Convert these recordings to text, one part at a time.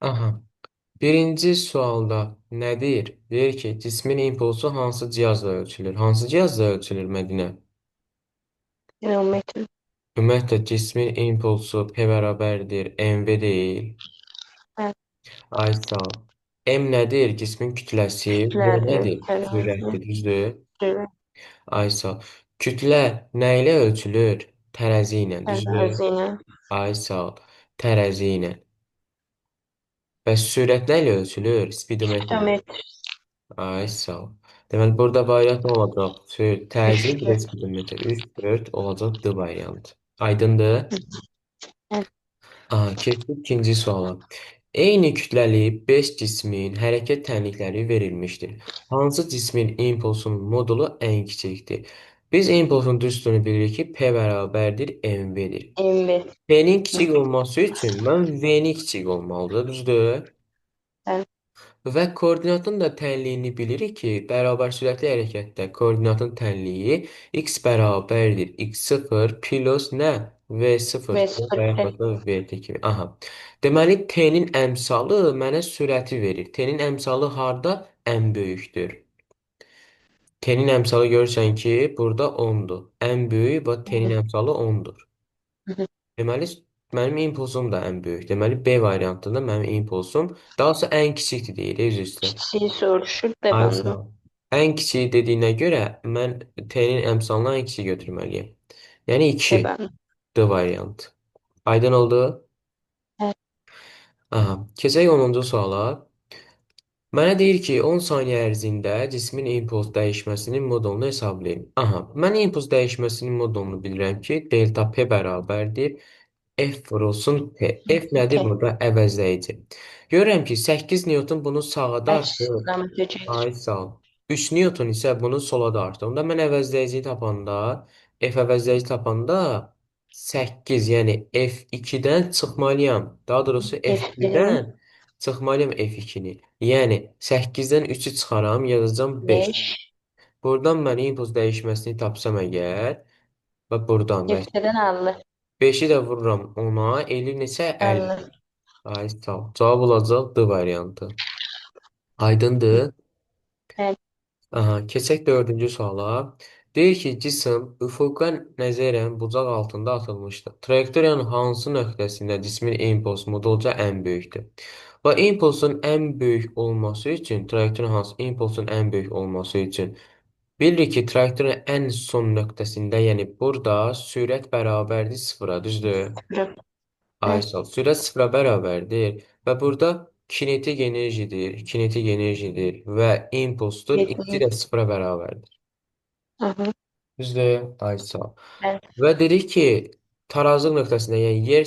Aha. Birinci sualda nədir? Deyir ki, cismin impulsu hansı cihazla ölçülür? Hansı cihazla ölçülür Mədinə? Geometri. Ümumiyyətlə, cismin impulsu P bərabərdir, mv deyil. Evet. Ay sağ ol. M nədir? Cismin kütləsi. V Kütlədir. nədir? Terazi. Sürətdir, düzdür? Sürü. Ay sağ ol. Kütlə nə ilə ölçülür? Tərəzi ilə, düzdür? Terazine. Ay sağ ol. Tərəzi ilə. Bəs sürət nə ilə ölçülür? Spidometrlə. Geometri. Ay sağ ol. Deməli, burada variant nə olacaq? Tərzi bir də Üçlü. spidometr. 3, 4 olacaq D variantı. Aydındır? Evet. Aha, keçdik ikinci suala. Eyni kütləli 5 cismin hərəkət tənlikləri verilmişdir. Hansı cismin impulsunun modulu ən kiçikdir? Biz impulsun düzlüyünü bilirik ki, P bərabərdir mv'dir. Envi. P-nin kiçik olması üçün mən V-nin kiçik olmalıdır, düzdür? Evet. Və koordinatın da tənliyini bilirik ki, bərabər sürətli hərəkətdə koordinatın tənliyi x bərabərdir x0 plus nə? V0 Ve sıfır və T. yaxud da V2 kimi. Aha. Deməli, t-nin əmsalı mənə sürəti verir. T-nin əmsalı harda? Ən böyükdür. T-nin əmsalı görürsən ki, burada 10-dur. Ən böyük və t-nin əmsalı 10-dur. Hı hı. Deməli, mənim impulsum da ən böyük. Deməli, B variantında mənim impulsum daha doğrusu ən kiçikdir deyir, üzr istəyirəm. Kiçiği soruşur Ay sağ devamlı. ol. Ən kiçiyi dediyinə görə mən T-nin əmsalını ən kiçiyi götürməliyəm. Yəni 2 Devamlı. D variantı. Aydın oldu? Evet. Aha. Keçək 10-cu suala. Mənə deyir ki, 10 saniyə ərzində cismin impuls dəyişməsinin modulunu hesablayın. Aha, mən impuls dəyişməsinin modulunu bilirəm ki, delta P bərabərdir. F vurulsun P. F nədir T. burada? Əvəzləyici. Görürəm ki, 8 Newton bunu sağa dartır. Açıdan ötecek. Ay sağ ol. 3 Newton isə bunu sola dartır. Onda mən əvəzləyiciyi tapanda, F əvəzləyici tapanda 8, yəni F2-dən çıxmalıyam. Daha doğrusu F1'in F1-dən çıxmalıyam F2-ni. Yəni 8-dən 3-ü çıxaram, yazacağam 5. 5. Buradan mən impuls dəyişməsini tapsam əgər, və buradan və F2'den 50. 5-i də vururam ona, eləyir neçə? 50. 50. Ay sağ ol. Cavab olacaq D variantı. Aydındır? Evet. Aha, keçək dördüncü suala. Deyir ki, cisim üfüqə nəzərən bucaq altında atılmışdır. Trayektoriyanın hansı nöqtəsində cismin impuls modulca ən böyükdür? Və impulsun ən böyük olması üçün, trayektoriyanın hansı impulsun ən böyük olması üçün bilirik ki, trayektoriyanın ən son nöqtəsində, yəni burada sürət bərabərdir sıfıra, düzdür? Sıfır. Ay Evet. sağ ol. Sürət sıfıra bərabərdir və burada kinetik enerjidir və impulsdur. İkisi 7. də sıfıra bərabərdir. Hı hı. Düzdür? Ay sağ ol. Evet. Və dedik ki, tarazlıq nöqtəsində, yəni yer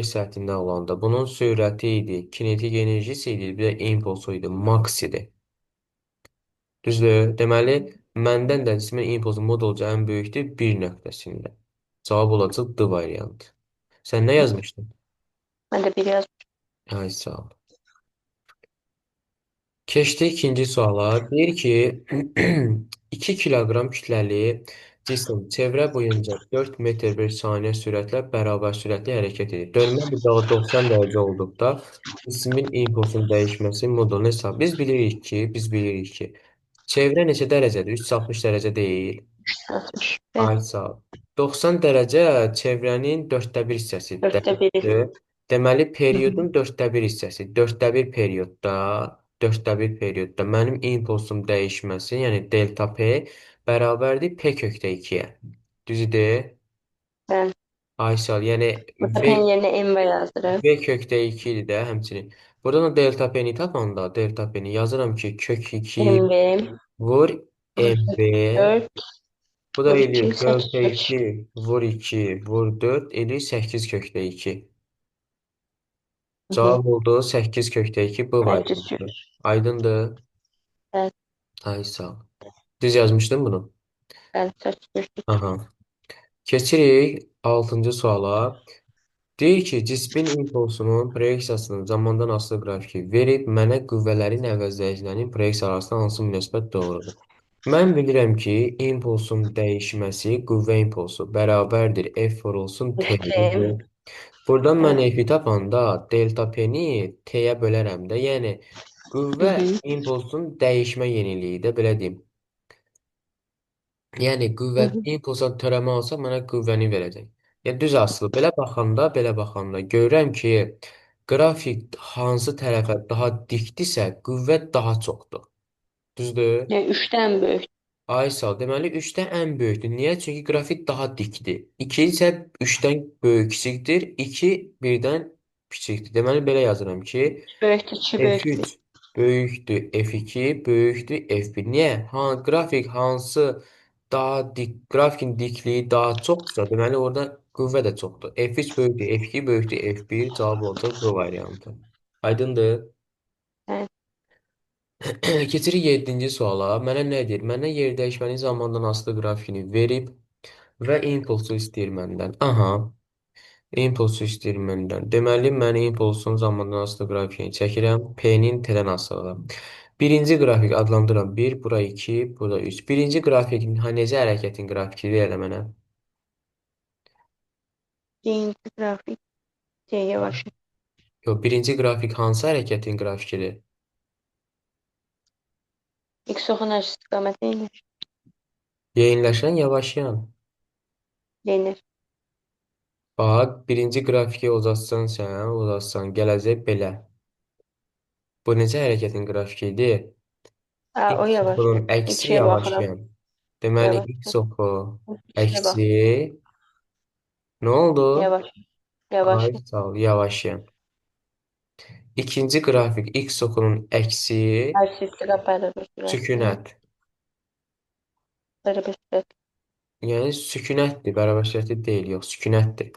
səthində olanda bunun sürəti idi, kinetik enerjisi idi, bir də impulsu idi, maks idi. Düzdür? Deməli, məndən də cismin impulsu modulca ən böyükdür bir nöqtəsində. Cavab olacaq D variantı. Sən nə yazmışdın? Ben de biraz Ay sağ ol. Keçdik ikinci suala. Deyir ki, 2 kiloqram kütləli cisim çevrə boyunca 4 metr bir saniyə sürətlə bərabər sürətli hərəkət edir. Dönmə budağı 90 dərəcə olduqda cismin impulsun dəyişməsi modulunu hesab. Biz bilirik ki, çevrə neçə dərəcədir? 360 dərəcə deyil. 60. Evet. Ay sağ ol. 90 dərəcə çevrənin dörddə bir hissəsi Dörtte biri. deməkdir. Deməli, Hı hı. periodun dörddə bir hissəsi. Dörddə bir periodda mənim impulsum dəyişməsi, yəni delta P bərabərdir P kökdə 2-yə. Düzdür? Ben Ay sağ ol. Yəni burada V, pen yerine enva yazdırırım. V kökdə 2 idi də həmçinin. Buradan da delta P-ni tapanda delta P-ni yazıram ki, kök 2 Env. vur MV. 4. Bu da Vur eləyir 2. delta 8. 2 vur 2 vur 4 eləyir 8 kökdə 2. Hı hı. Cavab oldu 8 kökdə 2 bu Bence variantı. süper. Aydındır. Evet. Ay sağ ol. Düz yazmışdın bunu. Ben süper. Aha. Keçirik 6-cı suala. Deyir ki, cismin impulsunun proyeksiyasının zamandan asılı qrafiki verib mənə qüvvələrin əvəzləyicilərinin proyeksiya arasında hansı münasibət doğrudur? Mən bilirəm ki, impulsun dəyişməsi qüvvə impulsu bərabərdir F vurulsun T. F. Buradan mən Evet. F-i tapanda delta P-ni T-yə bölərəm də. Yəni Hı qüvvə hı. impulsun dəyişmə yeniliyi də belə deyim. Yəni Hı qüvvə hı. impulsa törəmə alsa mənə qüvvəni verəcək. Yəni düz asılı. Belə baxanda görürəm ki, qrafik hansı tərəfə daha dikdirsə, qüvvə daha çoxdur. Düzdür? Yani üçten büyük. Ay sağ ol. Deməli 3-dən ən böyükdür. Niyə? Çünki qrafik daha dikdir. 2 isə 3-dən böyük kiçikdir. 2 1-dən kiçikdir. Deməli belə yazıram ki, Büyüktür, çi büyüktür. F3 böyükdür F2 böyükdür F1. Niyə? Qrafik hansı daha dik, grafikin dikliyi daha çoxdursa, deməli orada qüvvə də çoxdur. F3 böyükdür F2 böyükdür F1 cavab olacaq bu variantı. Aydındır? Evet. Keçirik 7-ci suala. Mənə nə deyir? Mənə yer dəyişmənin zamandan asılı qrafikini verib və impulsu istəyir məndən. Aha, impulsu istəyir məndən. Deməli, mən impulsun zamandan asılı qrafikini çəkirəm. P-nin T-dən asılı. Birinci qrafik adlandıram. 1, bura 2, bura 3. Birinci qrafikin necə hərəkətin qrafiki elə mənə? Birinci grafik C'ye başlıyor. Yox, birinci qrafik hansı hərəkətin qrafikidir? X oxun əks istiqaməti inir. Yeyinləşən, yavaşlayan. Denir. Bax, birinci qrafiki uzatsan sən, uzatsan, gələcək belə. Bu necə hərəkətin qrafiki idi? Aa, o X yavaşlıyor. oxunun əksi İkiye baxıram. yavaşlayan. Deməli, Yavaşlıyor. x oxu İkiye bak. əksi nə oldu? Yavaş. Ay, Yavaşlıyor. sağ ol, yavaşlayan. İkinci qrafik x oxunun əksi Ters istiqamət sürəti. sükunət. Bərabər sürət. Yəni sükunətdir, bərabər şərti deyil, yox, sükunətdir.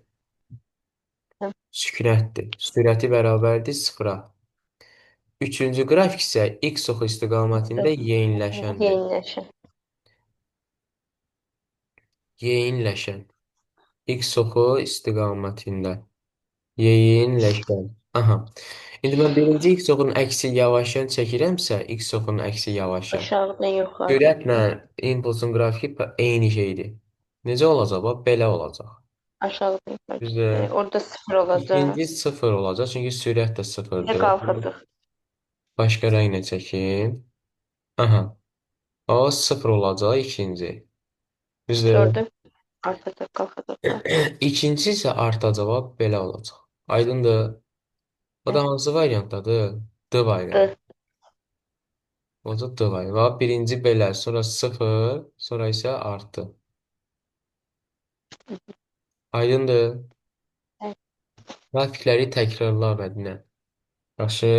Sükunətdir. Sürəti bərabərdir sıfıra. Üçüncü qrafik isə x oxu istiqamətində yeyinləşəndir. Yeniləşən. Yeyinləşən. X oxu istiqamətində. Yeyinləşən. Aha. İndi mən birinci x oxunun əksi yavaşlayan çəkirəmsə, x oxunun əksi yavaşlayan. Aşağıdan yuxarı. Sürətlə impulsun qrafiki eyni şeydir. Necə olacaq? Bax, belə olacaq. Aşağıdan yuxarı. Düzdür. Orada sıfır olacaq. İkinci sıfır olacaq, çünki sürət də Bir də sıfırdır. qalxacaq. Başqa rənglə çəkim. Aha. O sıfır olacaq ikinci. Düzdür. Gördün? Artacaq, qalxacaq. İkinci isə artacaq, bax, belə olacaq. Aydındır. O da hansı variantdadır? D variantı. D. Olacaq D variantı. Bax, birinci belə, sonra sıfır, sonra isə artı. Aydındır. Evet. Qrafikləri təkrarla Mədinə. Yaxşı.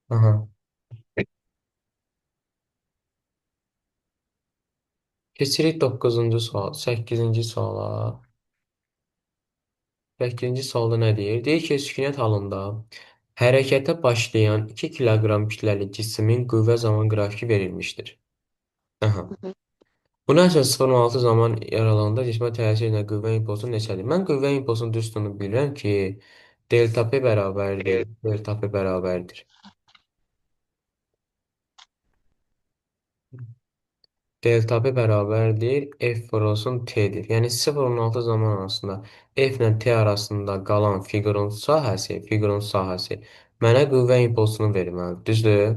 Aha. Keçirik 9-cu sual, 8-ci suala. 8-ci sualda nə deyir? Deyir ki, sükunət halında hərəkətə başlayan 2 kiloqram kütləli cismin qüvvə zaman qrafiki verilmişdir. Aha. Hı hı. Buna əsas 0,6 zaman aralığında cismə təsir edən qüvvə impulsu neçədir? Mən qüvvə impulsunun düzlüyünü bilirəm ki, delta P bərabərdir. Delta P bərabərdir. Delta P bərabərdir. F vurulsun T'dir. Yəni 0,6 zaman arasında F ilə T arasında qalan fiqurun sahəsi mənə qüvvə impulsunu verməlidir. Düzdür?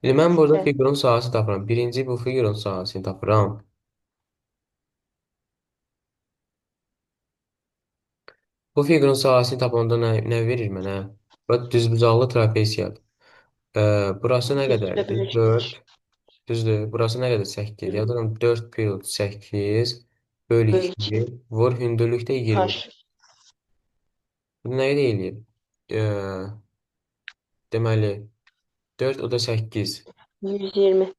İndi mən burada Evet. fiqurun sahəsini tapıram. Birinci bu fiqurun sahəsini tapıram. Bu fiqurun sahəsini tapanda nə verir mənə? Bax, düzbucaqlı trapesiyadır. Burası nə 2 üstə qədərdir? 1 3. 4. Düzdür. Burası nə qədər? 8. Yazıram 4 pi 8 bölü Bölü 2 2. vur hündürlükdə 20. H. Bu nə eləyir? Ee, deməli 4 o da 8. 120.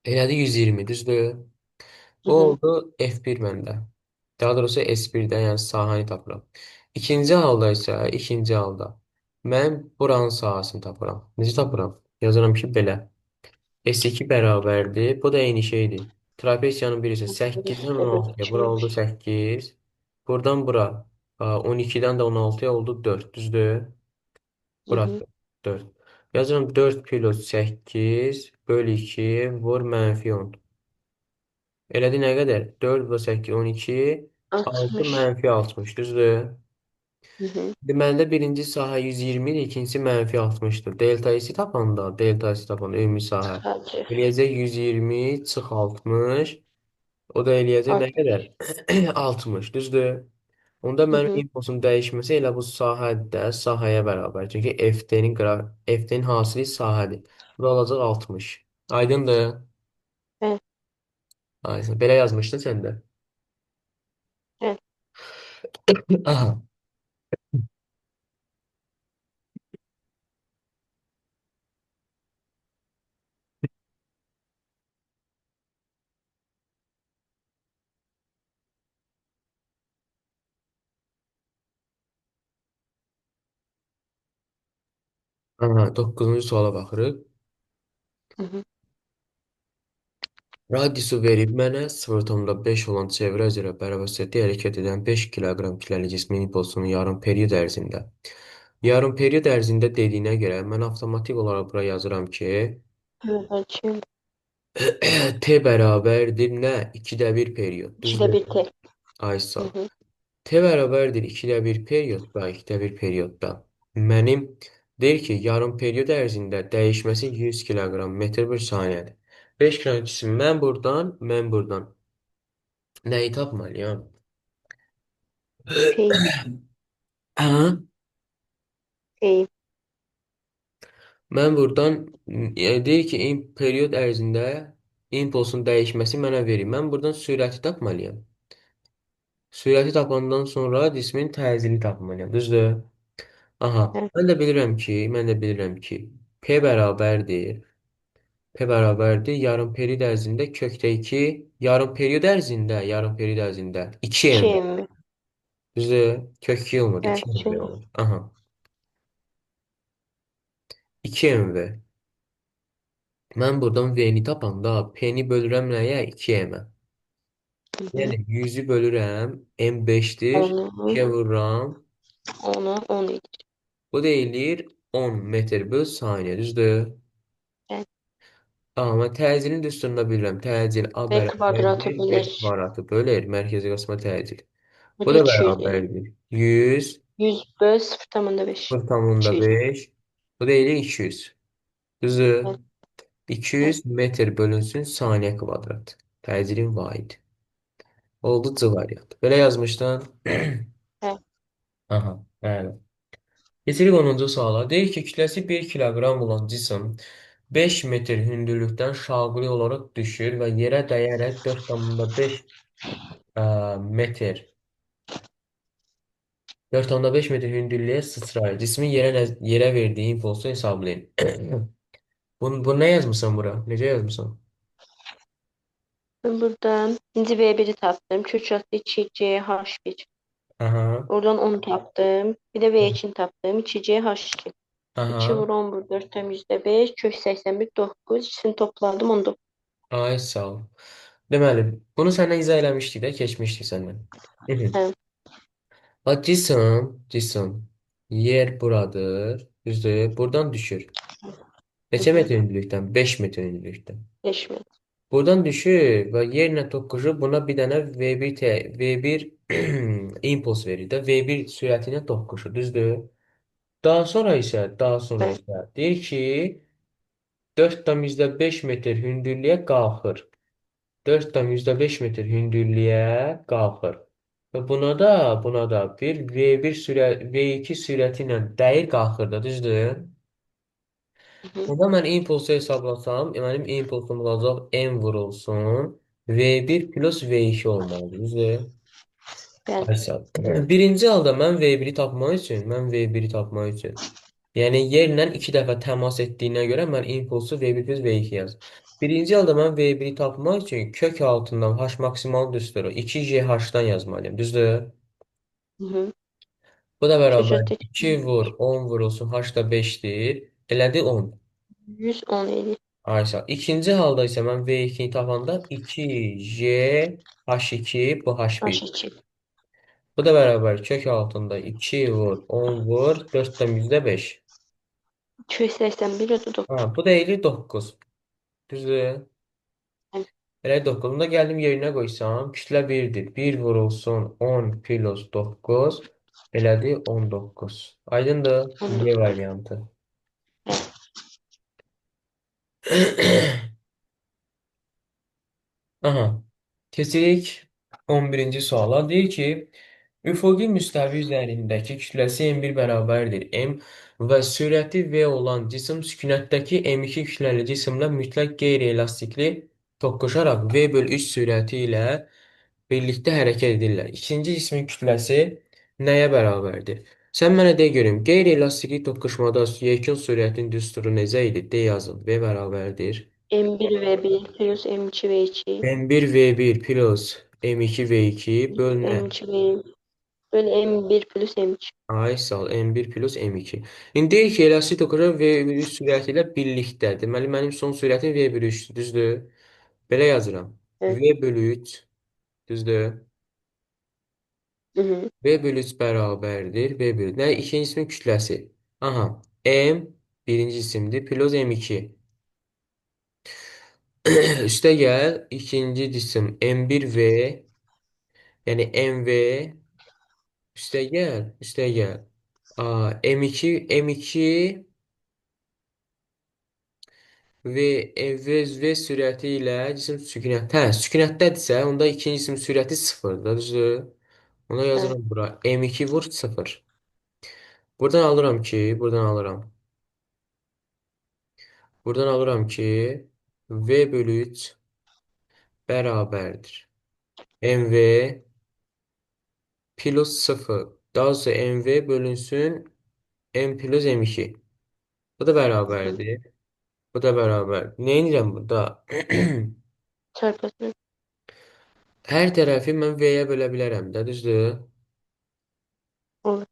Elədi 120, düzdür? Hı Bu hı. oldu F1 məndə. Daha doğrusu S1-dən, yəni sahəni tapıram. İkinci halda mən buranın sahəsini tapıram. Necə tapıram? Yazıram ki, belə. S2 bərabərdir. Bu da eyni şeydir. Trapesiyanın birisi 1 8-dən üstə 1 16-ya. Bura 2. oldu 8. Buradan bura 12-dən də 16-ya oldu 4. Düzdür? Hı hı. Burası 4. Yazıram 4 plus 8 bölü 2 vur -10. Elədi nə qədər? 4 və 8, 12, 6 60. mənfi 60, düzdür? Hı hı. Deməli, birinci sahə 120 idi, ikincisi mənfi 60-dır. Delta isi tapanda ümumi sahə Sadəcə eləyəcək 120 çıx 60. O da eləyəcək nə 60. qədər? 60, düzdür? Onda Hı mənim hı. infosun dəyişməsi elə bu sahədə sahəyə bərabər. Çünki FT-nin hasili sahədir. Bu da olacaq 60. Aydındır? Bəli, Aynen. Belə yazmışdın sən də. bəli. Aha. Aha, 9-cu suala baxırıq. Hı hı. Radiusu verib mənə 0,5 olan çevrə üzrə bərabər hərəkət edən 5 kiloqram kütləli cismin impulsunun yarım period ərzində. Yarım period ərzində dediyinə görə mən avtomatik olaraq bura yazıram ki, Bölgüm T bərabərdir nə? 2də 1 period. 2'də Düzdür? bir tek. Ay Hı sağ. hı. T bərabərdir 2də 1 periodda, 2də 1 periodda. Mənim deyir ki, yarım period ərzində dəyişməsi 100 kiloqram metr bir saniyədir. 5 qram cisim mən burdan nəyi tapmalıyam? Pey, Hə? pey. Mən burdan deyir ki, period ərzində impulsun dəyişməsi mənə verir. Mən burdan sürəti tapmalıyam. Sürəti tapandan sonra cismin təcili tapmalıyam. Düzdür? Aha. Bəli. Mən də bilirəm ki, P bərabərdir. P bərabərdir. Yarım period ərzində 2 m. 2 mi? Düzdür? Kök 2 olmur. Bəli, 2 2 m mi? olur. Aha. 2 m. Mən buradan V-ni tapanda P-ni bölürəm nəyə? 2 m-ə. Hı hı. Yəni 100-ü bölürəm. M 5-dir. Onu, 2-yə vururam. onu, 10 edir. Bu deyilir 10 metr böl saniyə. Düzdür? Bəli. Amma mən təcilin düsturunda bilirəm. Təcil A B kvadratı bərabərdir. B bilir. kvadratı bölür. Mərkəzi qismə təcil. Bu Bu da da 200 edir. bərabərdir. 100 100 böl 0,5. 200. 0,5. Bu da elə 200. Düzdür? Bəli, bəli, 200 metr bölünsün saniyə kvadrat. Təcilin vahidi. Oldu C variantı. Belə yazmışdan. bəli. Aha, bəli. Keçirik 10-cu suala. Deyir ki, kütləsi 1 kiloqram olan cisim 5 metr hündürlükdən şaquli olaraq düşür və yerə dəyərək 4,5 metr 4,5 metr hündürlüyə sıçrayır. Cismin yerə verdiyi impulsu hesablayın. Bunu nə yazmısan bura? Necə yazmısan? Ben buradan ikinci V1'i tapdım. Kürşatlı 2CH1. Aha, Oradan 10 tapdım. Bir de V2'ni tapdım. 2CH2. 2 aha. vur 10 vur 4'ten %5. Kök 81 9. İkisini topladım 19. Ay sağ ol. Deməli, bunu səndən izah eləmişdik də, keçmişdik səndən. Mhm. Hə. Bax, cisim, yer buradır, düzdür? Buradan düşür. Hı Neçə hı. metr hündürlükdən? 5 metr hündürlükdən. Eşmət. Buradan düşür və yerlə toqquşub buna bir dənə V1 impuls verir də V1 sürəti ilə toqquşur, düzdür? Daha sonra Bəli. isə deyir ki 4,5 metr hündürlüyə qalxır. 4,5 metr hündürlüyə qalxır. Və buna da bir V2 sürəti ilə dəyir qalxır da, düzdür? Hı hı. Onda mən impulsu hesablasam, mənim impulsum olacaq n vurulsun V1 plus V2 olmalıdır. Düzdür? Bəli. Aysel. Birinci halda mən V1-i tapmaq üçün, yəni yerlə 2 dəfə təmas etdiyinə görə mən impulsu V1 plus V2 yaz. Birinci halda mən V1-i tapmaq üçün kök altından H maksimal düsturu 2GH-dan yazmalıyım. Düzdür? Hı hı. Bu da bərabər Kürşatlı 2 vur 10 vurulsun H da 5-dir. Elədi 10. 110 edir. Ayşə. İkinci halda isə mən V2-ni tapanda 2J H2 bu H1. H2. Bu da bərabər kök altında 2 vur 10 vur 4'dən %5. 281 o da 9. Ha, bu da eləyir 9. Düzdür? Elə 9-unu da gəldim yerinə qoysam, kütlə 1-dir. 1 vurulsun 10 plus 9 elədi 19. Aydındır? Y 19. variantı. Evet. Aha. Keçirik 11-ci suala. Deyir ki, üfüqi müstəvi üzərindəki kütləsi M1 bərabərdir. M və sürəti V olan cisim sükunətdəki M2 kütləli cisimlə mütləq qeyri-elastikli toqquşaraq V bölü 3 sürəti ilə birlikdə hərəkət edirlər. İkinci cismin kütləsi nəyə bərabərdir? Sən mənə de görüm, qeyri-elastikli toqquşmada yekun sürətin düsturu necə idi? De yazın. V bərabərdir. M1 V1 plus M2 V2 M1 V1 plus M2 V2 plus böl nə? M2 V böyle M1 plus M2. Ay sağ ol. M1 plus M2. İndi deyir ki, elastik toqquşma V1 sürəti ilə birlikdə. Deməli, mənim son sürətim V1 3-dür, düzdür? Belə yazıram. Evet. V bölü 3, düzdür? Hı hı. V bölü 3 bərabərdir. V bölü. Nə? İkinci cismin kütləsi. Aha. M birinci cisimdir. Plus M2. Üstə gəl. İkinci cisim M1V. Yəni MV. Üstə gəl. Üstə gəl. M2 V sürəti ilə cisim sükunət. Hə, sükunətdədirsə, onda ikinci cisim sürəti sıfırdır, düzdür? Ona Evet. yazıram bura. M2 vur 0. Buradan alıram ki, buradan alıram. Buradan alıram ki, V bölü 3 bərabərdir. MV plus 0. Daha doğrusu MV bölünsün M plus M2. Bu da Hı hı. bərabərdir. Bu da bərabər. Nə edirəm burada? Çarpasını Hər tərəfi mən V-yə bölə bilərəm də, düzdür? olur.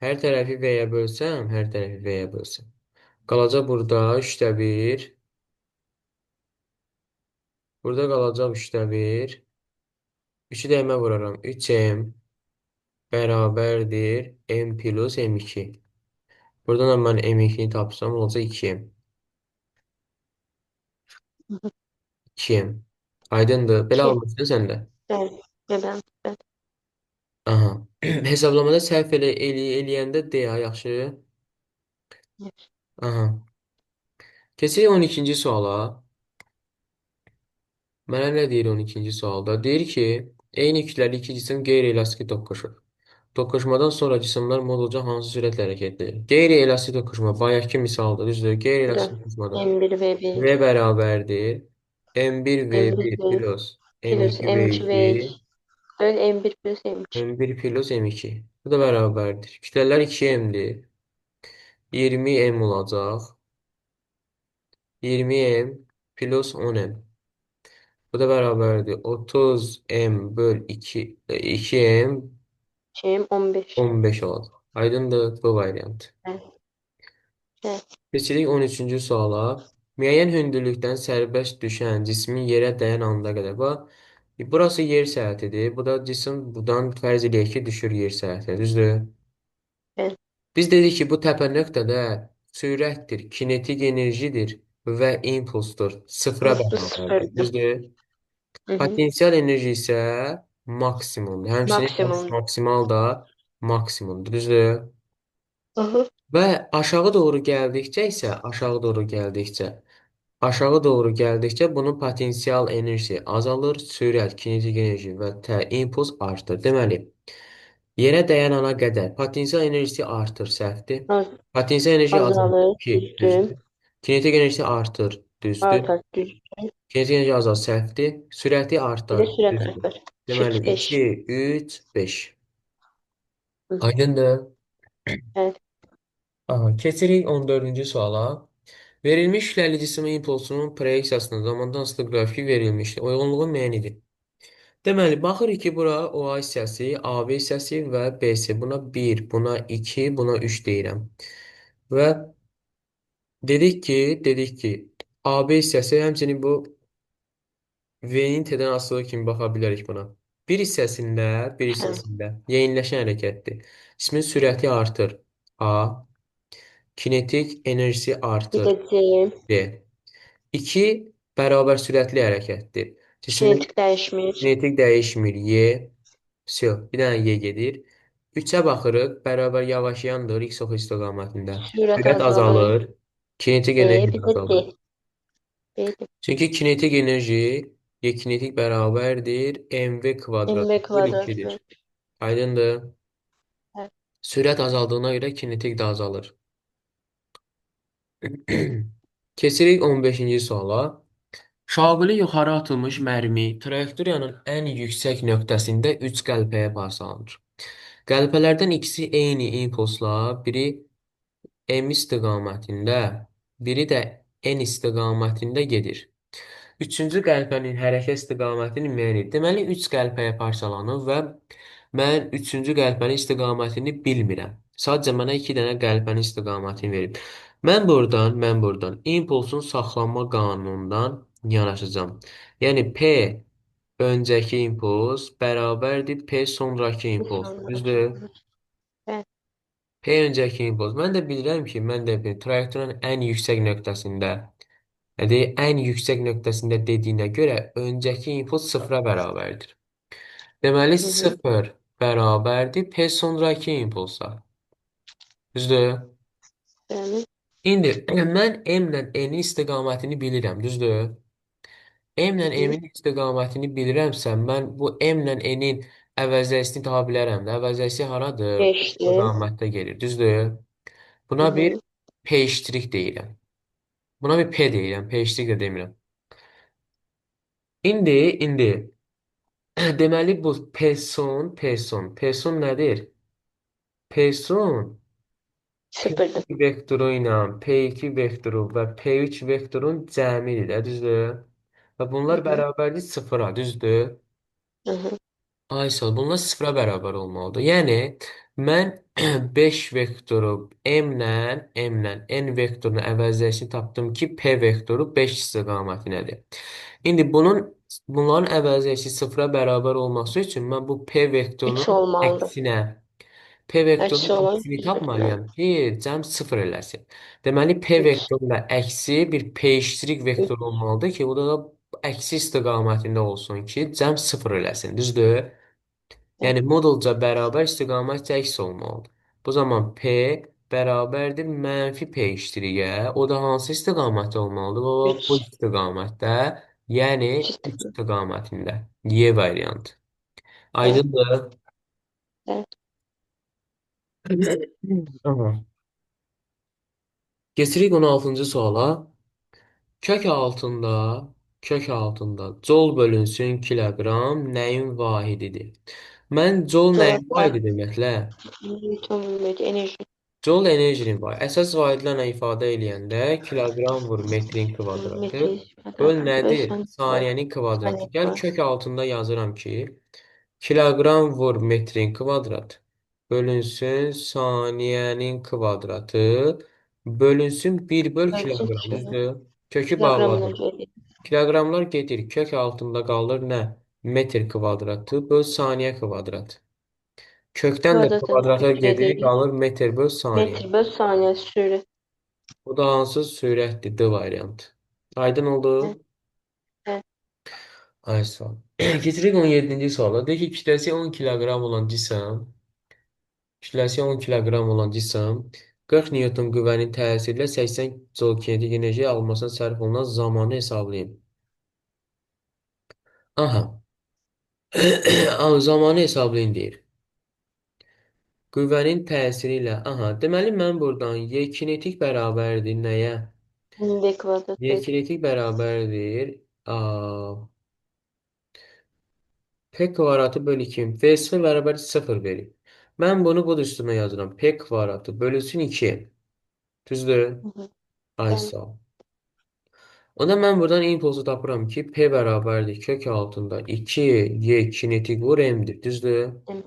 Hər tərəfi V-yə bölsəm, hər tərəfi V-yə bölsəm. Qalacaq burada 3də 1. Burada qalacaq 3də 1. 3-ü dəymə vuraram. 3M bərabərdir M plus M2. Buradan da mən M2-ni tapsam, olacaq 2M. Hı hı. 2M. Aydındır. Belə Ki. almışsın sən də. Evet. Neden? Evet. Aha. Hesablamada səhv eləyəndə D ya, yaxşı. Evet. Aha. Keçək 12-ci suala. Mənə nə deyir 12-ci sualda? Deyir ki, eyni kütləli iki cisim qeyri-elastik toqquşur. Toqquşmadan sonra cisimlər modulca hansı sürətlə hərəkət edir? Qeyri-elastik toqquşma bayaqki misaldır, düzdür? Biraz Qeyri-elastik toqquşmada M1 V1 V bərabərdir. M1 V1 M1 plus plus M2 M2 V2 V2 böyle M1 plus M2. M1 plus M2. Bu da bərabərdir. Kütlələr 2M'dir. 20M olacaq. 20M plus 10M. Bu da bərabərdir. 30M böl 2M Şeyim 15. 15 olacaq. Aydındır bu variant. Evet. Evet. Keçirik 13-cü suala. Müəyyən hündürlükdən sərbəst düşən cismin yerə dəyən anda qədər. Burası yer səəthidir. Bu da cisim buradan fərz eləyək ki, düşür yer səətinə. Düzdür? Evet. Biz dedik ki, bu təpə nöqtədə sürətdir, kinetik enerjidir və impulsdur. Sıfıra Nasıl bərabərdir. sıfırdı? Düzdür? Hı hı. Potensial enerji isə maksimumdur. Həmçinin Maksimum. maksimal da maksimumdur. Düzdür? Aha. Və aşağı doğru gəldikcə isə, aşağı doğru gəldikcə bunun potensial enerjisi azalır, sürət, kinetik enerji və impuls artır. Deməli, yerə dəyən ana qədər potensial enerjisi artır, səhvdir. Az, Potensial enerji azalır, azalır. 2, Düzdü. düzdür. Kinetik enerjisi artır, düzdür. Artar. Düz. Kinetik enerji azalır, səhvdir. Sürəti Bir de artar, sürat düzdür. artar. Deməli, Çift 5. 2, 3, 5. Hı hı. Aydındır. Evet. Aha, keçirik 14-cü suala. Verilmiş kütləli cismin impulsunun proyeksiyasının zamandan asılı qrafiki verilmişdir. Uyğunluğu müəyyən edin. Deməli, baxırıq ki, bura OA hissəsi, AB hissəsi və BC. Buna 1, buna 2, buna 3 deyirəm. Və dedik ki, AB hissəsi həmçinin bu V-nin T-dən asılı kimi baxa bilərik buna. Bir Evet. hissəsində yeyinləşən hərəkətdir. Cismin sürəti artır. A. Kinetik enerjisi Bir artır. de C. D. 2. bərabər sürətli hərəkətdir. Cismin Kinetik dəyişmir. kinetik dəyişmir. Y. Vsyo. Bir dənə Y gedir. 3-ə baxırıq. Bərabər yavaşayandır x ox istiqamətində. Sürət Sürət azalır. azalır. Kinetik B, enerji bir də də azalır. D. B'dir. Çünki kinetik enerji Y kinetik bərabərdir mv kvadrat MV bölü kvadrat 2-dir. bölü. Aydındır? Evet. Sürət azaldığına görə kinetik də azalır. Keçirik 15-ci suala. Şaquli yuxarı atılmış mərmi trayektoriyanın ən yüksək nöqtəsində 3 qəlpəyə parçalanır. Qəlpələrdən ikisi eyni impulsla, biri M istiqamətində, biri də N istiqamətində gedir. Üçüncü qəlpənin hərəkət istiqamətini müəyyən et. Deməli, 3 qəlpəyə parçalanıb və mən üçüncü qəlpənin istiqamətini bilmirəm. Sadəcə mənə 2 dənə qəlpənin istiqamətini verib. Mən buradan impulsun saxlanma qanunundan yanaşacağam. Yəni P öncəki impuls bərabərdir P sonrakı Bir impuls. sonraki. Düzdür? Evet. P öncəki impuls. Mən də bilirəm ki, mən də bir trayektorun ən yüksək nöqtəsində, yəni ən yüksək nöqtəsində dediyinə görə öncəki impuls sıfıra bərabərdir. Deməli, Hı hı. sıfır bərabərdir P sonrakı impulsa. Düzdür? Yani İndi mən M ilə N-in istiqamətini bilirəm, düzdür? M ilə hı hı. M-in istiqamətini bilirəmsə, mən bu M ilə N-in əvəzləyisini tapa bilərəm də. Əvəzləyisi haradır? Geçti. İstiqamətdə gelir, düzdür? Hı Buna bir hı. peştrik deyirəm. Buna bir P deyirəm, peştrik də demirəm. İndi deməli bu P son nədir? P son Sıfırdı. P2 vektoru ilə P2 vektoru və P3 vektorun cəmidir də, düzdür? Və Hı bunlar hı. bərabərdir sıfıra, düzdür? Hı hı. Aysel, bunlar sıfıra bərabər olmalıdır. Yəni, mən 5 vektoru M ilə N vektorunu əvəzləyişini tapdım ki, P vektoru 5 istiqamətindədir. İndi bunların əvəzləyişi sıfıra bərabər olması üçün mən bu P Üç vektorunun olmalıdır. əksinə P Eksi vektorunun olan əksini sıfırdan. tapmalıyam ki, cəm sıfır eləsin. Deməli, P Üç. vektoruna əksi bir P' Üç. vektor olmalıdır ki, o da əksi istiqamətində olsun ki, cəm sıfır eləsin. Düzdür? Evet. Yəni, modulca bərabər istiqamət əks olmalıdır. Bu zaman P bərabərdir mənfi P'-ə. O da hansı istiqamətdə olmalıdır? O, bu Üç. istiqamətdə, yəni Üç 3 istikrarlı. istiqamətində. Y variantı. Evet. Aydındır? Evet. Aha. Keçirik 16-cı suala. Kök altında, kök altında col bölünsün kiloqram nəyin vahididir? Mən col nəyin Cevaplar. vahidi deməklə? Newton bölü enerji. Col enerjinin vahidi. Əsas vahidlərlə ifadə eləyəndə kiloqram vur metrin kvadratı. Metre Böl kvadratı bölü nədir? saniye var. Saniyənin kvadratı. Saniye Gəl var. kök altında yazıram ki, kiloqram vur metrin kvadrat bölünsün saniyənin kvadratı bölünsün 1 böl Bölsün kiloqram. iki. Düzdür? Kökü Kilogramına bağladım. göre. Kiloqramlar gedir. Kök altında qalır nə? Metr kvadratı böl saniyə kvadrat. Kökdən də Kvadratın kvadrata üçte gedir, değil. qalır metr böl saniyə. Metre bölü saniye süre. Bu da hansı sürətdir? D variantı. Aydın Evet. oldu? Evet. Ay sağ ol. Keçirik 17-ci suala. Deyir ki, kütləsi 10 kiloqram olan cisim, kütləsi 10 kiloqram olan cisim 40 Newton qüvvənin təsiri ilə 80 jol kinetik enerji alınmasına sərf olunan zamanı hesablayın. Aha. Zamanı hesablayın deyir. Qüvvənin təsiri ilə. Aha. Deməli, mən buradan Y kinetik bərabərdir nəyə? V kvadrat Y bölü. kinetik bərabərdir. P kvadratı bölü 2. V0 bərabər 0 verir. Mən bunu bu üstünə yazıram. P kvadratı bölünsün 2. Düzdür? Hı hı. Ay Yani. sağ ol. Onda mən buradan impulsu tapıram ki, P bərabərdir kök altında 2 Y kinetik vur M'dir. Düzdür? Hı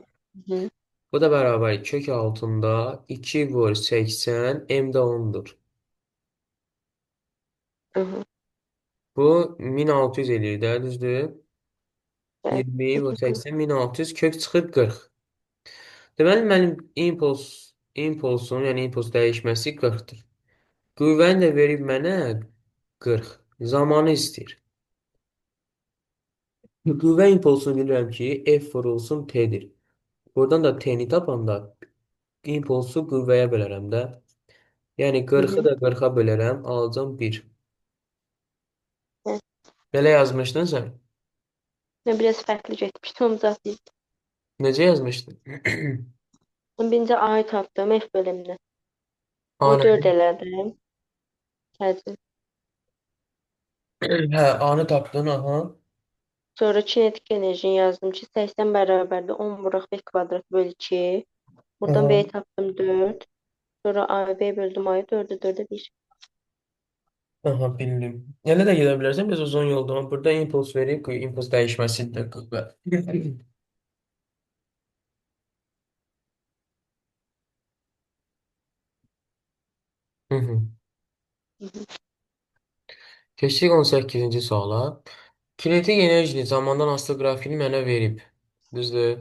hı. Bu da bərabər kök altında 2 vur 80 M də 10'dur. Hı hı. Bu 1600 eləyir də, düzdür? Evet. 20 Hı vur hı. 80 1600 kök çıxır 40. Deməli mənim impulsun, yəni impuls dəyişməsi 40-dır. Qüvvəni də verib mənə 40. Zamanı istəyir. Qüvvə impulsunu bilirəm ki, F vurulsun T-dir. Buradan da T-ni tapanda impulsu qüvvəyə bölərəm də. Yəni Hı 40-ı hı. da 40-a bölərəm, alacam 1. Hə. Belə yazmışdın sən? Mən biraz fərqli getmişdim, onu zaten. Necə yazmışdın? Birinci A'yı tapdım F bölümündə. Onu Anı. 4 elədim. Təzə. Hə, anı tapdın, aha. Sonra kinetik enerjini yazdım ki, 80 bərabərdir 10 vuraq B kvadrat bölü 2. Buradan Aha. B'yi tapdım 4. Sonra A'yı B böldüm A'yı 4'e 4'e 1. Aha, bildim. Elə də gedə bilərsən, biz uzun yolda. Amma burada impuls verib, impuls dəyişməsində qüvvə. Hı hı. Hı hı. Keçdik 18-ci suala. Kinetik enerjini zamandan asılı qrafini mənə verib. Düzdür?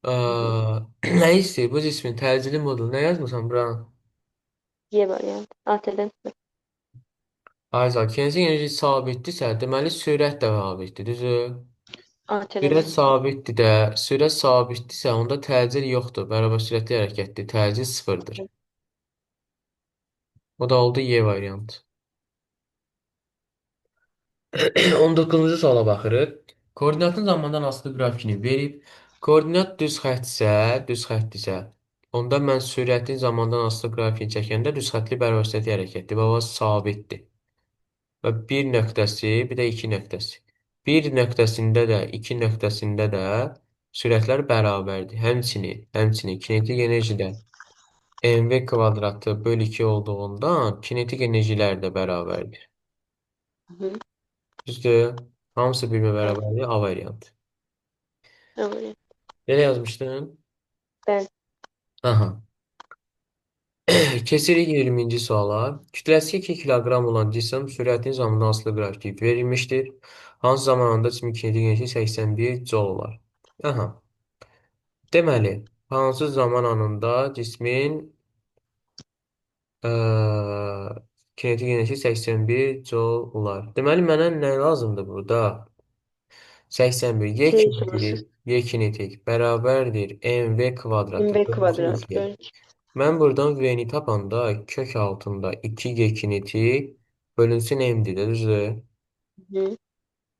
Hı hı. Nə istəyir? Bu cismin təcili modulu nə yazmısan bura? Y variant. AT'den Ayza, kinetik enerji sabitdirsə, deməli sürət də sabitdir, düzdür? AT'den Sürət sabitdir də, sürət sabitdirsə, onda təcil yoxdur. Bərabər sürətli hərəkətdir. Təcil sıfırdır. O da oldu Y variantı. 19-cu suala baxırıq. Koordinatın zamandan asılı qrafikini verib, koordinat düz xəttsə, düz xəttdirsə, onda mən sürətin zamandan asılı qrafikini çəkəndə düz xəttli bərabər hərəkətdir. Baba sabitdir. Və bir nöqtəsi, bir də iki nöqtəsi. Bir nöqtəsində də, iki nöqtəsində də sürətlər bərabərdir. Həmçinin kinetik enerji də mv kvadratı bölü 2 olduğundan kinetik enerjilər də bərabərdir. Hı hı. Düzdür? Hamısı bir-birinə Evet. bərabərdir. A variantı. Doğru. Belə yazmışdın? Ben Aha. Keçirik 20-ci suala. Kütləsi 2 kiloqram olan cisim sürətin zamanı asılı qrafiklik verilmişdir. Hansı zamanında cismin kinetik enerjisi 81 jol olar? Aha. Deməli, hansı zaman anında cismin kinetik enerjisi 81 jol olar? Deməli, mənə nə lazımdır burada? 81 şey soruşur. Y kinetik bərabərdir mv kvadratı M bölünsün kvadrat 2'ye. bölü. Mən buradan V'ni tapanda kök altında 2G kinetik bölünsün M'dir də, düzdür? Hı.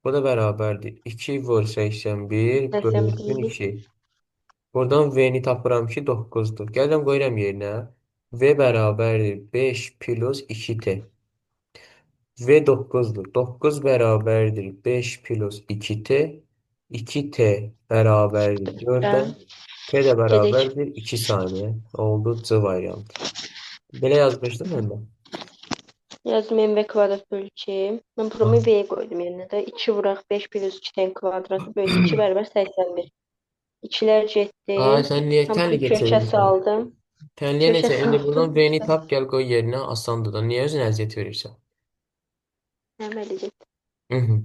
Bu da bərabərdir. 2 vur 81 bölünsün 81. 2. Buradan V'ni tapıram ki 9'dur. Gəlirəm qoyuram yerinə. V bərabərdir 5 plus 2T. V 9'dur. 9 bərabərdir 5 plus 2T. 2T bərabərdir 4'ə. Ben T də dedik bərabərdir 2 saniyə. Oldu C variantı. Belə yazmışdım mən də. yazdım M kvadrat bölü 2. Ben Ah. buramı V'ye koydum yerine de. 2 vurak 5 plus 2'den kvadratı bölü 2 beraber 81. İkiler Ay, cetti. sən niyə Hamısını tənliyə köşe çevirirsən? saldım. Tənliyə Köşe neçə? İndi buradan saldım. V-ni tap, gəl qoy yerinə, asandır da. Niyə özünə əziyyət verirsən? Hemen edecek. Mhm.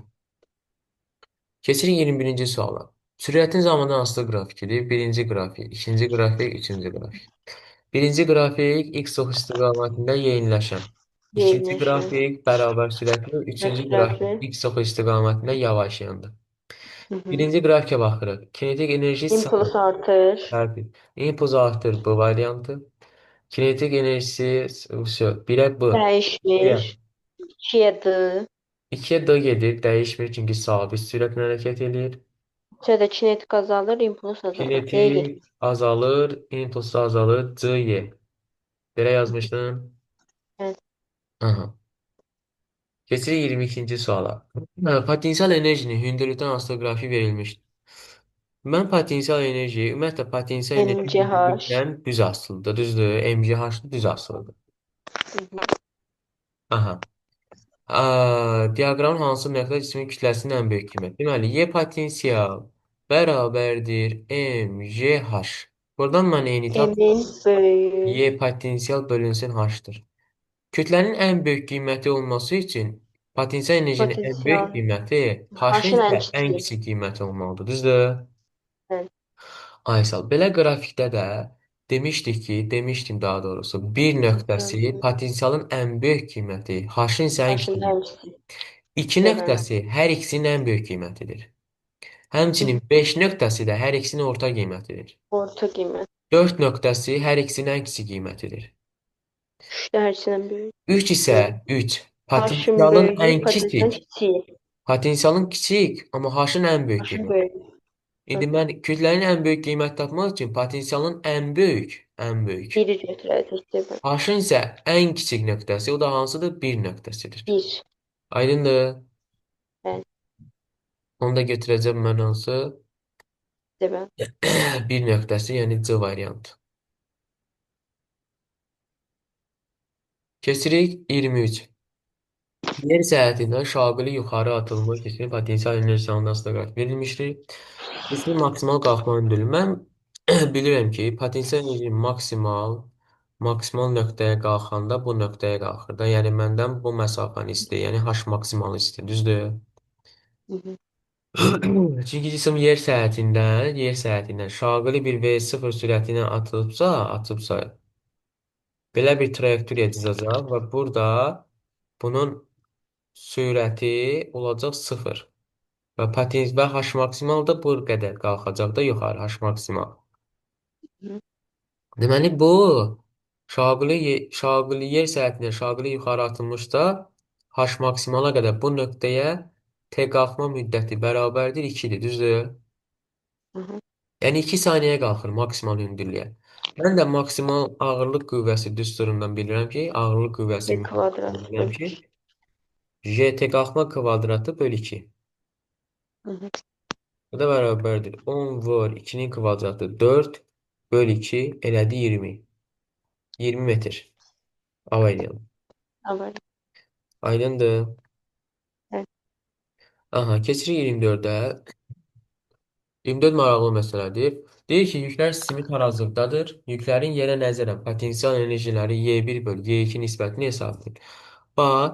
Keçirik 21-ci suala. Sürətin zamandan asılı qrafikidir. Birinci qrafik, ikinci qrafik, üçüncü qrafik. Birinci qrafik x ox istiqamətində yeyinləşən. İkinci Yenileşen. qrafik bərabər sürətli, üçüncü qrafik Süratli. x ox istiqamətində yavaşayandır. Hı hı. Birinci qrafikə baxırıq. Kinetik enerji İmpuls artır. sərfi. İmpuls artır bu variantı. Kinetik enerjisi birə B. İkiyə. Değişmiş. 2'ye D. 2'ye D gedir. Dəyişmir çünki sabit sürətlə hərəkət edir. Şöyle kinetik azalır, impuls azalır. D gelir. Kinetik azalır, impuls da azalır. C, Y. Belə yazmışdın. Evet. Aha. Keçirik 22-ci suala. Potensial enerjinin hündürlükdən asılı qrafiyi verilmişdir. Mən potensial enerjiyi, ümumiyyətlə potensial enerji MCH. hündürlükdən düz asılıdır. Düzdür? MCH düz asılıdır. Hı hı. Aha. Diaqramın hansı məqsəd cismin kütləsinin ən böyük qiyməti? Deməli, Y potensial bərabərdir mgh. Buradan mən eyni tapdım. Emin böyüğü. Y potensial bölünsün h-dır. Kütlənin ən böyük qiyməti olması üçün potensial enerjinin ən böyük Potensial. qiyməti h-ın Haşın en isə ən küçüğü. kiçik qiyməti olmalıdır. Düzdür? Evet. Aysel, belə qrafikdə də demişdim daha doğrusu. Bir nöqtəsi potensialın ən böyük qiyməti, h-ın isə ən Haşın kiçik qiyməti. həmsi. İki Sevən. nöqtəsi hər ikisinin ən böyük qiymətidir. Hı hı. Həmçinin 5 nöqtəsi də hər ikisinin orta qiymətidir. Orta qiymət. 4 nöqtəsi hər ikisinin ən kiçik qiymətidir. Üçdə hərçindən böyük. 3 isə Yox. 3 Haşın potensialın böyüyü, ən potensialın kiçik. kiçiyi. Potensialın kiçik, amma h-ın ən böyük Haşın qiyməti. böyüyü. İndi mən kütlənin ən böyük qiymət tapmaq üçün potensialın ən böyük. Biri götürəcək sevən. H-ın isə ən kiçik nöqtəsi, o da hansıdır? Bir nöqtəsidir. Bir. Aydındır? Bəli. Onu da götürəcəm mən hansı? Sevən. Bir nöqtəsi, yəni C variantı. Keçirik 23. Yer səthində şaquli yuxarı atılmış cismin potensial enerjisi nasıl qeyd verilmişdir? Cismin maksimal qalxma hündürlüyü. Mən bilirəm ki, potensial enerji maksimal nöqtəyə qalxanda bu nöqtəyə qalxır da. Yəni məndən bu məsafəni istəyir. Yəni h maksimalı istəyir. Düzdür? Hı hı. Çünki cisim yer səthətindən şaquli bir v0 sürəti ilə atıbsa, belə bir trayektoriya çizəcək və burada bunun sürəti olacaq 0 və h maksimal da bu qədər qalxacaq da yuxarı h maksimal. Hı. Deməli bu şaquli yer səthətindən şaquli yuxarı atılmışda h maksimala qədər bu nöqtəyə t qalxma müddəti bərabərdir 2-dir, düzdür? Hı hı. Yəni 2 saniyəyə qalxır maksimal hündürlüyə. Mən də maksimal ağırlıq qüvvəsi düsturundan bilirəm ki, ağırlıq qüvvəsi Bir kvadrat bilirəm bölü ki, 2. j-t qalxma kvadratı bölü 2. Hı hı. Bu da bərabərdir. 10 vur 2-nin kvadratı 4 bölü 2 elədi 20. 20 metr. Avariyalı. Avay. Aydındır. Bəli. Aha, keçirik 24-ə. 24 maraqlı məsələdir. Deyir ki, yüklər sistemi tarazlıqdadır. Yüklərin yerə nəzərən potensial enerjiləri Y1 bölü Y2 nisbətini hesab edin. Bax,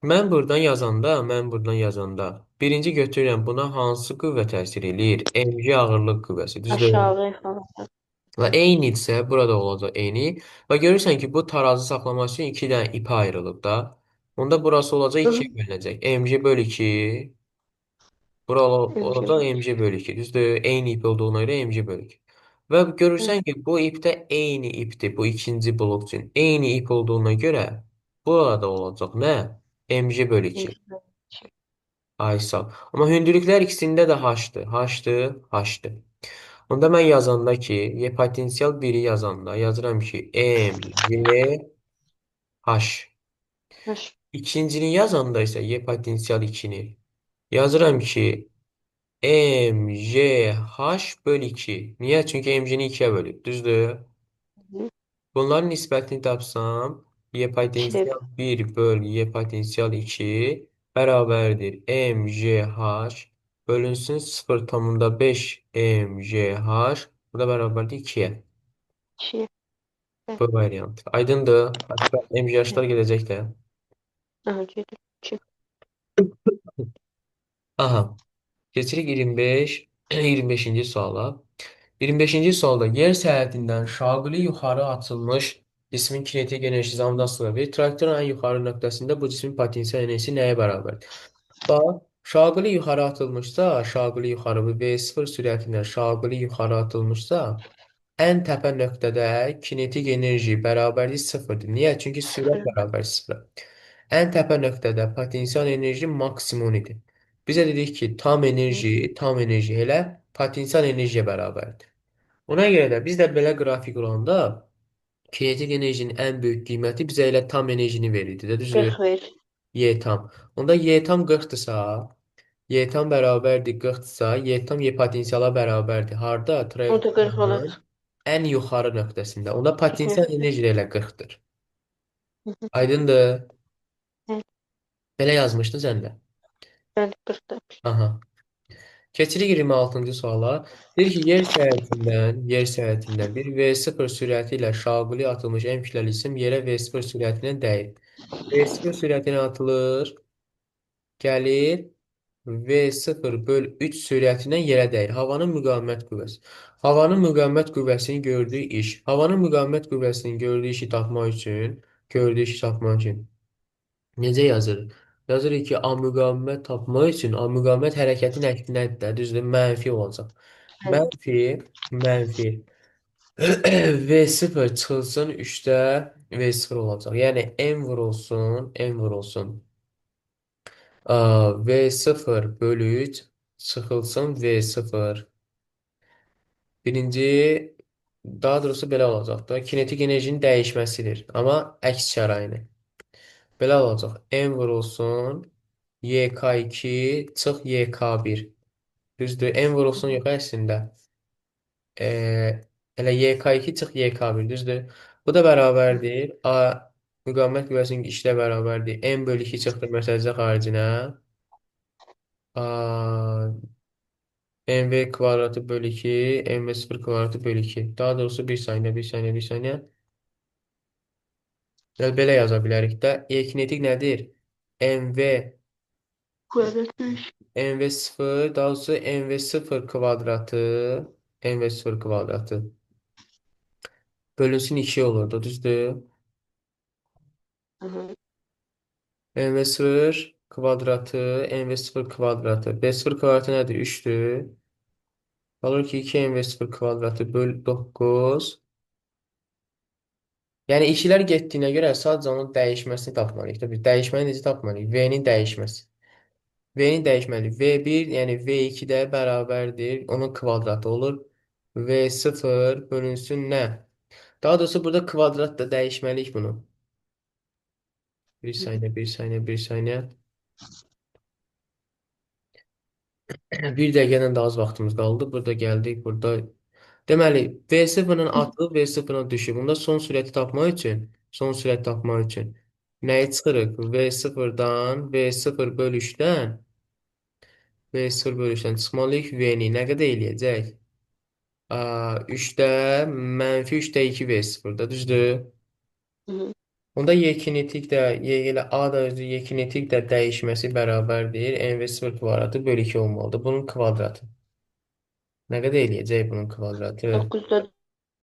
mən buradan yazanda birinci götürürəm buna hansı qüvvə təsir eləyir? Mg ağırlıq qüvvəsi, düzdür? Aşağı falan. Və eynidirsə, burada olacaq eyni. Və görürsən ki, bu tarazı saxlamaq üçün 2 dənə ipə ayrılıb da. Onda burası olacaq Hı 2-yə hı. bölünəcək. Mg bölü 2. Bura Ölçü olacaq bölü mc bölü 2. Düzdür? Eyni ip olduğuna görə mc bölü 2. Və 2. görürsən ki, bu ipdə eyni ipdir. Bu ikinci blok üçün. Eyni ip olduğuna görə burada olacaq nə? Mc bölü 2. Ölçü bölü 2. Ay sağ ol. Amma hündürlüklər ikisində də h-dır. H-dır, h-dır. Onda mən yazanda ki, y potensial 1-i yazanda yazıram ki, mc h. Baş. İkincini yazanda isə y potensial 2-ni yazıram ki, mgh bölü 2. Niyə? Çünki mg'ni 2-yə bölüb. Düzdür? Hı. Bunların nisbətini tapsam y 2. potensial 1 bölü y potensial 2 bərabərdir. mgh bölünsün 0,5 mgh. Bu da bərabərdir 2-yə. 2. Bəli. Bu variant. Aydındır. Başqa mgh'lar Bəli. gedəcək də. Aha, gedir. 2. Aha. Keçirik 25. 25-ci suala. 25-ci sualda yer səthətindən şaquli yuxarı atılmış cismin kinetik enerjisi nasıl verir? Traktorun ən yuxarı nöqtəsində bu cismin potensial enerjisi nəyə bərabərdir? Bax, şaquli yuxarı atılmışsa, şaquli yuxarı bu V0 sürətindən şaquli yuxarı atılmışsa, ən təpə nöqtədə kinetik enerji bərabərlik sıfırdır. Niyə? Çünki sürət 0. bərabər sıfıra. Ən təpə nöqtədə potensial enerji maksimum idi. Bizə dedik ki, tam enerji elə potensial enerjiyə bərabərdir. Ona görə də biz də belə qrafik olanda kinetik enerjinin ən böyük qiyməti bizə elə tam enerjini verirdi də, düzdür? 40 verir. Y tam. Onda Y tam 40-dırsa, Y tam bərabərdir 40-dırsa, Y tam Y potensiala bərabərdir. Harda? O da 40 Trayektoriyanın olar. ən yuxarı nöqtəsində. Onda potensial Kesinlikle. enerji də elə 40-dır. Hı hı. Aydındır? Evet. Belə yazmışdın sən də. Ben 40 demiş. Aha. Keçirik 26-cı suala. Deyir ki, yer səthətindən bir V0 sürəti ilə şaquli atılmış ən kütləli cisim yerə V0 sürəti ilə dəyir. V0 sürətinə atılır, gəlir. V0 böl 3 sürətindən yerə dəyir. Havanın müqavimət qüvvəsi. Havanın müqavimət qüvvəsinin gördüyü iş. Havanın müqavimət qüvvəsinin gördüyü işi tapmaq üçün necə yazırıq? Yazırıq ki, A müqavimət tapmaq üçün A müqavimət hərəkətin əksinədir də, düzdür? Mənfi olacaq. Evet. Mənfi V0 çıxılsın 3-də V0 olacaq. Yəni n vurulsun V0 bölü 3 çıxılsın V0. Birinci, daha doğrusu belə olacaq da, kinetik enerjinin dəyişməsidir. Amma əks şəraini. Belə olacaq. N vurulsun YK2 çıx YK1. Düzdür? N vurulsun yox əslində. Elə YK2 çıx YK1. Düzdür? Bu da bərabərdir. Müqavimət qüvvəsinin işlə bərabərdir. N bölü 2 çıxdır məsələcə xaricinə. A, mv kvadratı bölü 2, mv0 kvadratı bölü 2. Daha doğrusu bir saniyə. Belə yaza bilərik də. E-kinetik nədir? mv, Kuvvetli. mv0, daha doğrusu mv0 kvadratı, mv0 kvadratı bölünsün 2 olurdu, düzdür? Hı hı. mv0 kvadratı, mv0 kvadratı. B0 kvadratı nədir? 3'dür. Qalır ki 2 mv0 kvadratı böl 9. Yəni işlər getdiyinə görə sadəcə onun dəyişməsini tapmalıyıq da. Biz dəyişməni necə tapmalıyıq? V-nin dəyişməsi. V-nin dəyişməli. V1, yəni V2 də bərabərdir. Onun kvadratı olur. V0 bölünsün nə? Daha doğrusu burada kvadrat da dəyişməliyik bunu. Bir saniyə, bir saniyə, bir saniyə. Bir dəqiqədən də az vaxtımız qaldı. Burada gəldik, burada. Deməli, V0-ın atılıb V0-a düşüb. Bunda son sürəti tapmaq üçün nəyi çıxırıq? V0 bölüşdən çıxmalıyıq V-ni. Nə qədər eləyəcək? 3-də -3-də 2 V0-da, düzdür? Hı hı. Onda Y-kinetik də, Y ilə A da özü Y-kinetik də dəyişməsi bərabərdir. NV0 kvadratı bölü 2 olmalıdır. Bunun kvadratı. Nə qədər eləyəcək bunun kvadratı?